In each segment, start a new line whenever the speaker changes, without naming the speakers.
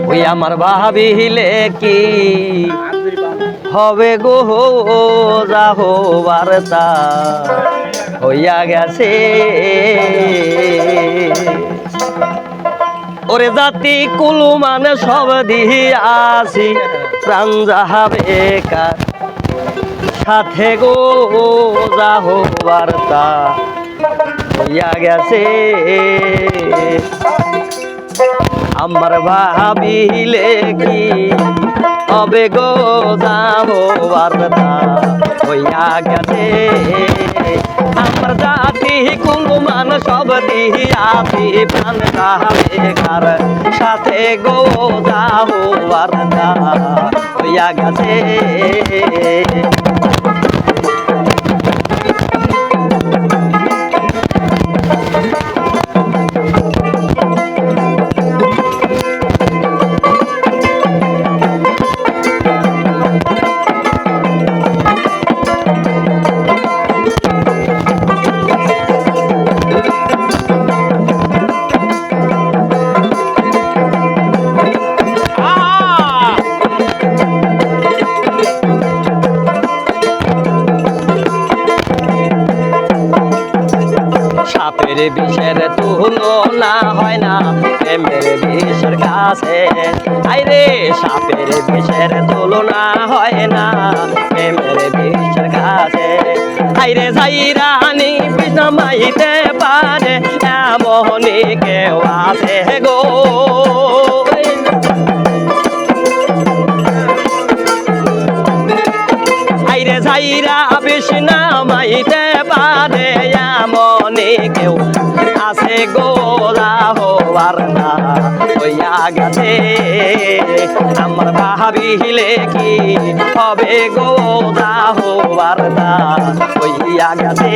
ওই আমার ভাবিলে কি হবে গো, যা হবার তা হইয়া গেছে। ওরে জাতি কুলু মানে সব দিয়াছি, প্রাণ যাহাবে কার সাথে গো, যা হবার তা হইয়া গেছে। আমার ভাবিলে কি হবে গো, যা হবার তা হইয়া গেছে। আমার জাতি কুলু মান সব দিয়াছি, প্রাণ যাহাবে কার সাথে গো, যা হবার তা হইয়া গেছে। সাপের বিষের তুলনা হয় না প্রেমের বিষের কাছে। আইরে সাপের বিষের তুলনা হয় না প্রেমের বিষের কাছে। আইরে যাইরানি বিষ মাইতে পারে এমনই কেউ আছে গো। আইরে যাইরা বিষ মাইতে পারে এমনই কেউ আছে গো, যা হবার তা হইয়া গেছে। আমার ভাবিলে কি হবে গো, যা হবার তা হইয়া গেছে।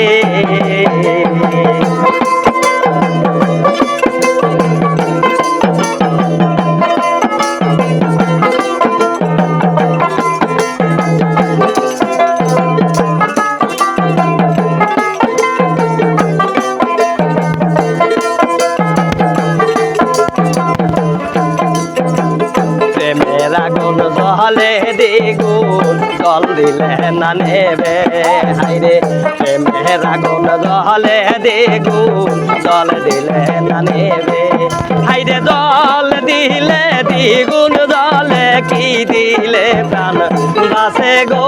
প্রেমের আগুন জলে দ্বিগুণ, জল দিলে না নেবে। হাইরে প্রেমের আগুন জলে দ্বিগুণ, জল দিলে না নেবে। হাইরে জল দিলে দ্বিগুণ জলে কি দিলে প্রাণ বাঁচে গো।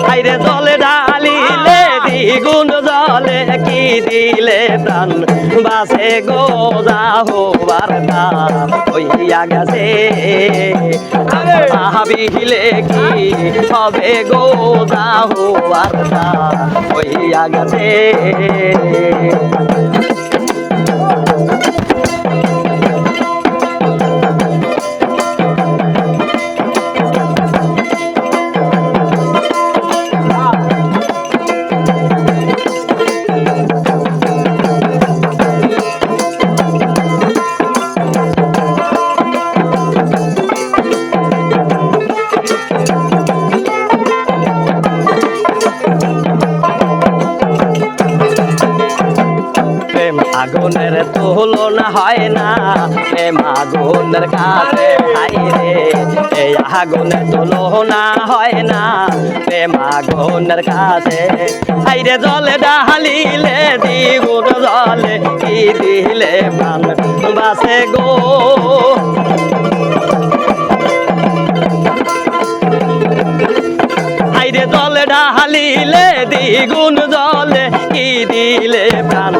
হাইরে জলে ঢালিলে দ্বিগুণ জলে কি দিলে প্রাণ বাঁচে গো, যা হবার তা হইয়া গেছে। ভাবিলে কি হবে গো, যা হবার তা হইয়া গেছে। আগুনের তুলনা হয় না প্রেম আগুনের কাছে। হাইরে এই আগুনের তুলনা হয় না প্রেম আগুনের কাছে। হাইরে জলে ঢালিলে দ্বিগুণ জলে কি দিলে প্রাণ বাঁচে গো। হাইরে জলে ঢালিলে দ্বিগুণ জলে কি দিলে প্রাণ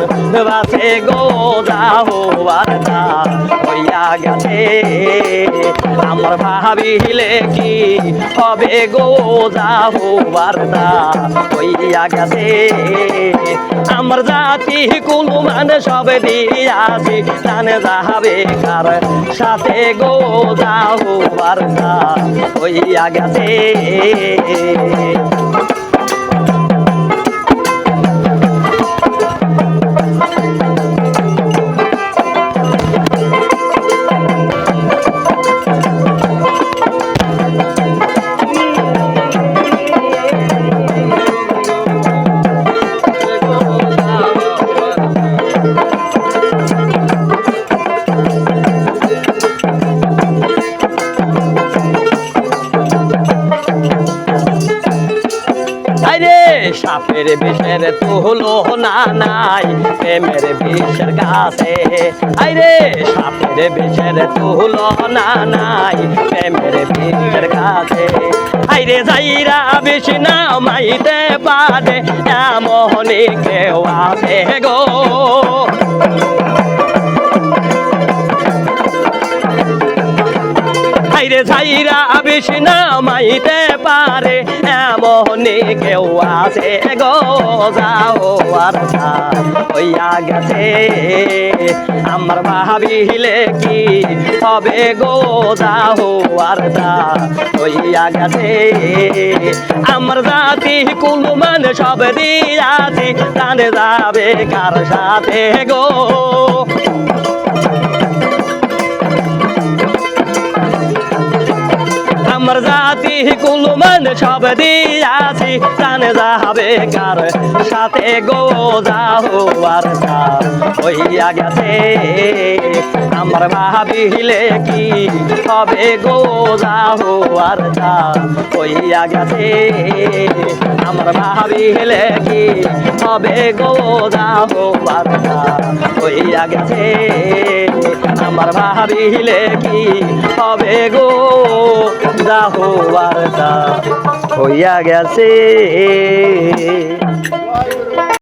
বাঁচে গো, যা হবার তা হইয়া গেছে। আমার ভাবিলে কি হবে গো, যা হবার তা হইয়া গেছে। আমার জাতি কুলু মানে সব দিয়াছি, জানে যাবে কার সাথে গো, যা হবার তা হইয়া গেছে। সাপের বিষের তুলনা নাই প্রেমের বিষের কাছে আইরে সাপের বিষের তুলনা নাই প্রেমের বিষের কাছে আইরে যাইরা বিষ নামাইতে পারে এমনই কেউ আছে গো আইরে যাইরা বিষ নামাইতে পারে এমনই কেউ আছে গো যাও আর হইয়া গেছে আমার ভাবিলে কি হবে গো যাও আর হইয়া গেছে আমার জাতি কুলমান সব দিয়াছি জানে যাবে কার সাথে গো আমার জাতি কুলমান সব দিয়াছি জানে যাবে কার সাথে গো যাও আর হইয়া গেছে আমার ভাবিলে কি হবে গো যাও আর হইয়া গেছে আমার ভাবিলে কি হবে গো যাও আর হইয়া গেছে আমার ভাবিলে কি হবে গো যাও আর হইয়া গেছে